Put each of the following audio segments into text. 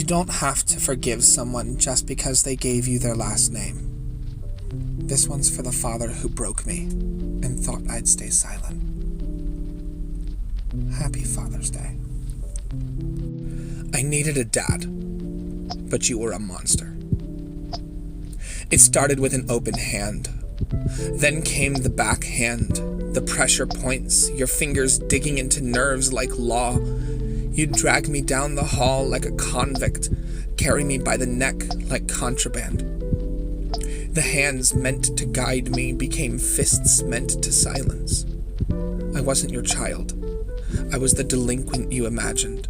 don't have to forgive someone just because they gave you their last name. This one's for the father who broke me and thought I'd stay silent. Happy Father's Day. I needed a dad, but you were a monster. It started with an open hand. Then came the backhand, the pressure points, your fingers digging into nerves like law. You'd drag me down the hall like a convict, carry me by the neck like contraband. The hands meant to guide me became fists meant to silence. I wasn't your child. I was the delinquent you imagined.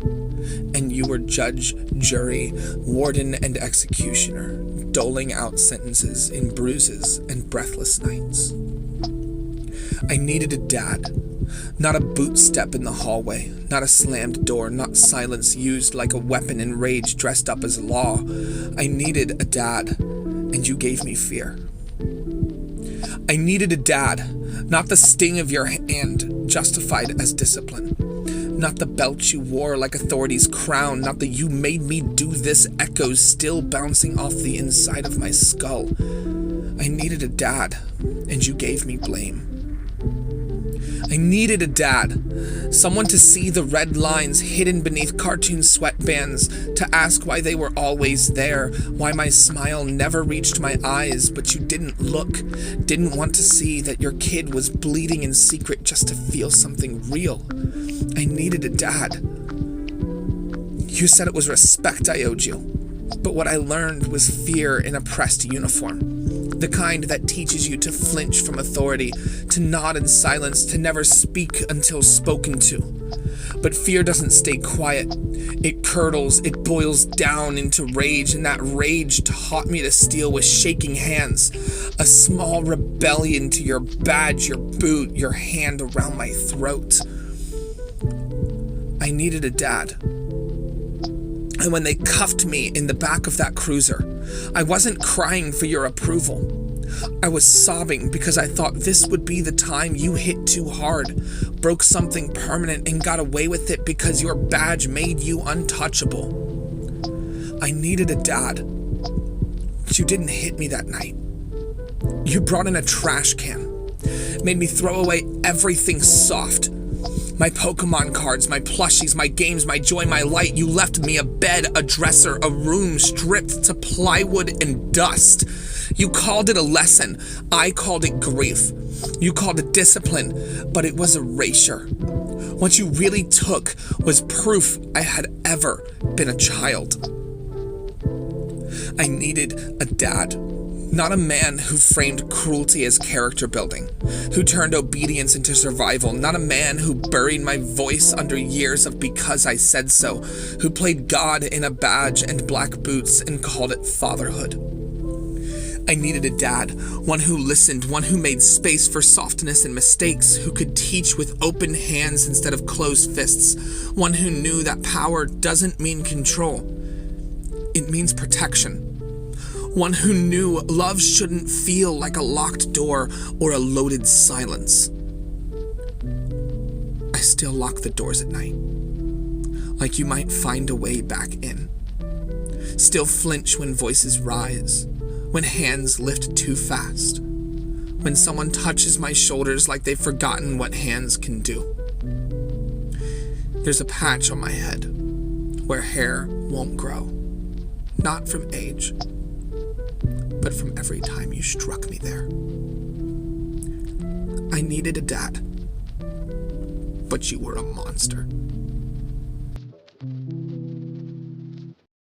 And you were judge, jury, warden, and executioner, doling out sentences in bruises and breathless nights. I needed a dad. Not a boot step in the hallway, not a slammed door, not silence used like a weapon in rage dressed up as law. I needed a dad, and you gave me fear. I needed a dad, not the sting of your hand justified as discipline. Not the belt you wore like authority's crown, not the "you made me do this" echoes still bouncing off the inside of my skull. I needed a dad, and you gave me blame. I needed a dad, someone to see the red lines hidden beneath cartoon sweatbands, to ask why they were always there, why my smile never reached my eyes, but you didn't look, didn't want to see that your kid was bleeding in secret just to feel something real. I needed a dad. You said it was respect I owed you, but what I learned was fear in a pressed uniform. The kind that teaches you to flinch from authority, to nod in silence, to never speak until spoken to. But fear doesn't stay quiet. It curdles, it boils down into rage, and that rage taught me to steal with shaking hands. A small rebellion to your badge, your boot, your hand around my throat. I needed a dad. And when they cuffed me in the back of that cruiser, I wasn't crying for your approval. I was sobbing because I thought this would be the time you hit too hard, broke something permanent, and got away with it because your badge made you untouchable. I needed a dad, but you didn't hit me that night. You brought in a trash can, made me throw away everything soft. My Pokemon cards, my plushies, my games, my joy, my light. You left me a bed, a dresser, a room stripped to plywood and dust. You called it a lesson. I called it grief. You called it discipline, but it was erasure. What you really took was proof I had ever been a child. I needed a dad. Not a man who framed cruelty as character building, who turned obedience into survival, not a man who buried my voice under years of "because I said so," who played God in a badge and black boots and called it fatherhood. I needed a dad, one who listened, one who made space for softness and mistakes, who could teach with open hands instead of closed fists, one who knew that power doesn't mean control, it means protection. One who knew love shouldn't feel like a locked door or a loaded silence. I still lock the doors at night, like you might find a way back in. Still flinch when voices rise, when hands lift too fast, when someone touches my shoulders like they've forgotten what hands can do. There's a patch on my head where hair won't grow, not from age, but from every time you struck me there. I needed a dad, but you were a monster.